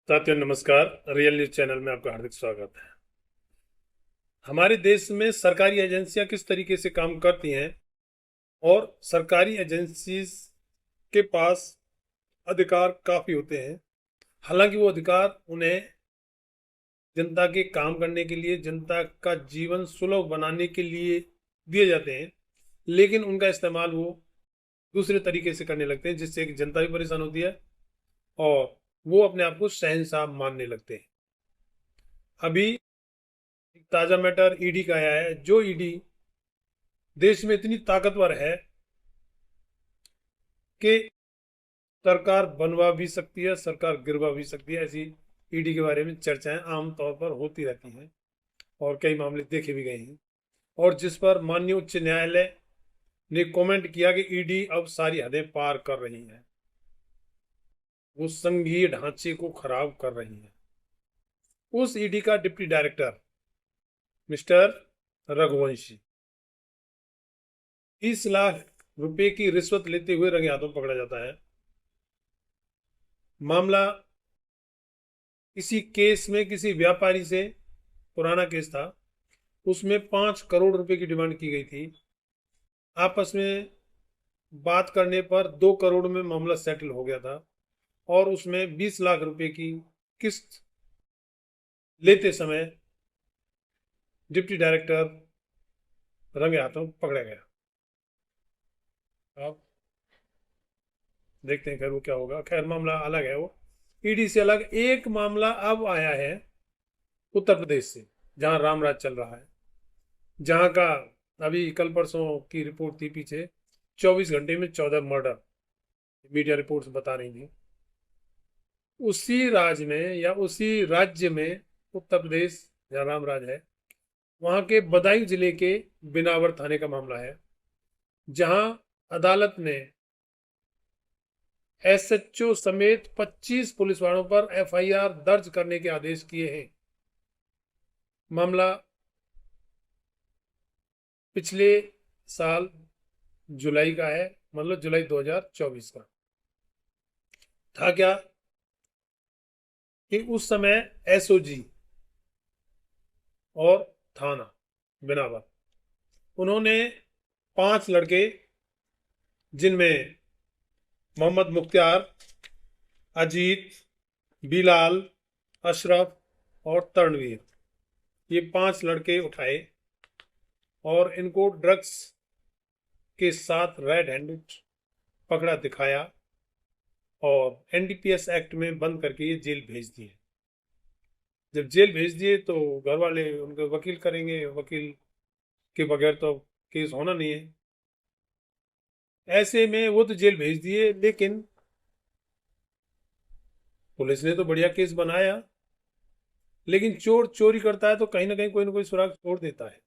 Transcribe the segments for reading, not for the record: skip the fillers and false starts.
साथियों नमस्कार। Real news channel में आपका हार्दिक स्वागत है। हमारे देश में सरकारी एजेंसियां किस तरीके से काम करती हैं और सरकारी एजेंसी के पास अधिकार काफी होते हैं। हालांकि वो अधिकार उन्हें जनता के काम करने के लिए, जनता का जीवन सुलभ बनाने के लिए दिए जाते हैं, लेकिन उनका इस्तेमाल वो दूसरे तरीके से करने लगते हैं, जिससे कि जनता भी परेशान होती है और वो अपने आप को शहंशाह मानने लगते हैं। अभी एक ताजा मैटर ईडी का आया है। जो ईडी देश में इतनी ताकतवर है कि सरकार बनवा भी सकती है, सरकार गिरवा भी सकती है। ऐसी ईडी के बारे में चर्चाएं आमतौर पर होती रहती हैं और कई मामले देखे भी गए हैं, और जिस पर माननीय उच्च न्यायालय ने कमेंट किया कि ईडी अब सारी हदें पार कर रही है, वो संघीय ढांचे को खराब कर रही है। उस ईडी का deputy director mister Raghuvanshi 30 lakh रुपए की रिश्वत लेते हुए रंगे हाथों पकड़ा जाता है। मामला किसी केस में किसी व्यापारी से, पुराना केस था, उसमें 5 करोड़ रुपए की डिमांड की गई थी। आपस में बात करने पर 2 करोड़ में मामला सेटल हो गया था और उसमें 20 लाख रुपए की किस्त लेते समय डिप्टी डायरेक्टर रंगे हाथों पकड़ा गया। अब देखते हैं खैर वो क्या होगा। खैर मामला अलग है, वो ईडी से अलग। एक मामला अब आया है उत्तर प्रदेश से, जहां रामराज चल रहा है, जहां का अभी कल परसों की रिपोर्ट थी पीछे, 24 घंटे में 14 मर्डर, मीडिया रिपोर्ट्स बता रही थी। उसी राज्य में, उत्तर प्रदेश जहाँ रामराज है, वहां के बदायूं जिले के बिनावर थाने का मामला है, जहां अदालत ने एसएचओ समेत 25 पुलिस वालों पर एफआईआर दर्ज करने के आदेश किए हैं। मामला पिछले साल जुलाई का है, मतलब जुलाई 2024 का। था क्या कि उस समय एसओजी और थाना बिनावर, उन्होंने 5 लड़के, जिनमें मोहम्मद मुख्तार, अजीत, बिलाल, अशरफ और तरणवीर, ये 5 लड़के उठाए और इनको ड्रग्स के साथ रेड हैंडेड पकड़ा दिखाया और एनडीपीएस एक्ट में बंद करके ये जेल भेज दिए। जब जेल भेज दिए तो घर वाले उनके वकील करेंगे, वकील के बगैर तो केस होना नहीं है। ऐसे में वो तो जेल भेज दिए, लेकिन पुलिस ने तो बढ़िया केस बनाया, लेकिन चोर चोरी करता है तो कहीं ना कोई सुराग छोड़ देता है।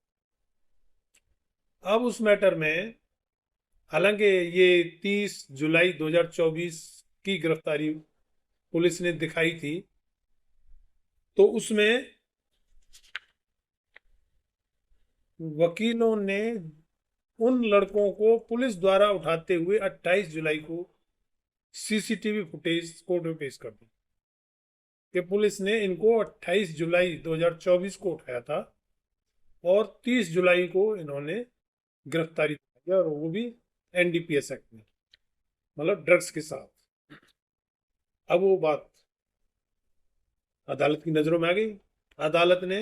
अब उस मैटर में, हालांकि ये 30 जुलाई 2024 की गिरफ्तारी पुलिस ने दिखाई थी, तो उसमें वकीलों ने उन लड़कों को पुलिस द्वारा उठाते हुए 28 जुलाई को सीसीटीवी फुटेज कोर्ट में पेश कर दी कि पुलिस ने इनको 28 जुलाई 2024 को उठाया था और 30 जुलाई को इन्होंने गिरफ्तारी की, और वो भी एनडीपीएस एक्ट में, मतलब ड्रग्स के साथ। अब वो बात अदालत की नजरों में आ गई। अदालत ने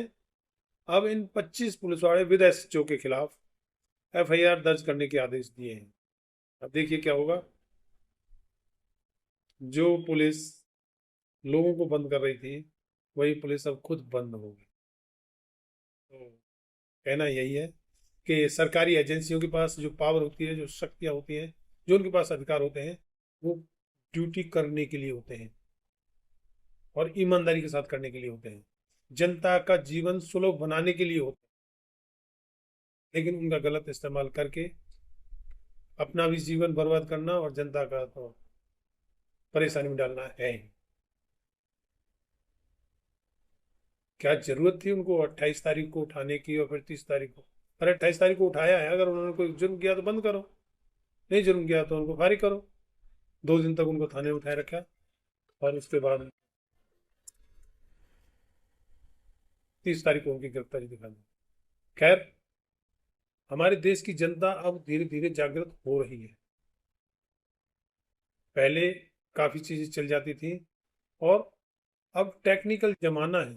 अब इन 25 पुलिस वाले विद एसएचओ के खिलाफ एफआईआर दर्ज करने के आदेश दिए हैं। अब देखिए क्या होगा। जो पुलिस लोगों को बंद कर रही थी, वही पुलिस अब खुद बंद होगी। तो कहना यही है कि सरकारी एजेंसियों के पास जो पावर होती है, जो शक्तियां होती हैं, जो उनके पास अधिकार होते हैं, वो ड्यूटी करने के लिए होते हैं और ईमानदारी के साथ करने के लिए होते हैं, जनता का जीवन सुलभ बनाने के लिए होते हैं। लेकिन उनका गलत इस्तेमाल करके अपना भी जीवन बर्बाद करना और जनता का तो परेशानी में डालना है। क्या जरूरत थी उनको 28 तारीख को उठाने की और फिर 30 तारीख को? अरे 28 तारीख को उठाया है, अगर उन्होंने कोई जुर्म किया तो बंद करो, नहीं जुर्म किया तो उनको फारिग करो। 2 दिन तक उनको थाने में उठाए रखा और उसके बाद 30 तारीख को उनकी गिरफ्तारी दिखा दी। खैर, हमारे देश की जनता अब धीरे धीरे जागृत हो रही है। पहले काफी चीजें चल जाती थी और अब टेक्निकल जमाना है,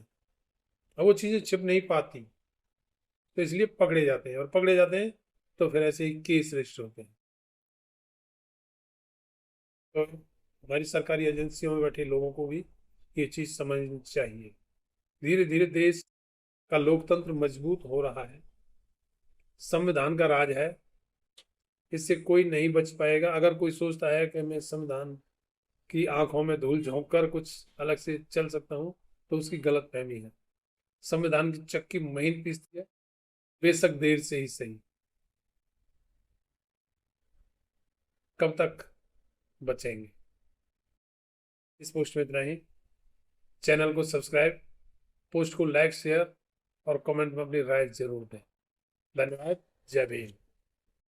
अब वो चीजें छिप नहीं पाती, तो इसलिए पकड़े जाते हैं, और पकड़े जाते हैं तो फिर ऐसे ही केस रजिस्टर होते हैं। तो हमारी सरकारी एजेंसियों में बैठे लोगों को भी ये चीज समझनी चाहिए। धीरे धीरे देश का लोकतंत्र मजबूत हो रहा है, संविधान का राज है, इससे कोई नहीं बच पाएगा। अगर कोई सोचता है कि मैं संविधान की आंखों में धूल झोंक कर कुछ अलग से चल सकता हूं, तो उसकी गलत फहमी है। संविधान की चक्की महीन पीसती है, बेशक देर से ही सही। कब तक बचेंगे? इस पोस्ट में इतना ही। चैनल को सब्सक्राइब, पोस्ट को लाइक, शेयर और कमेंट में अपनी राय जरूर दें। धन्यवाद। जय भीम।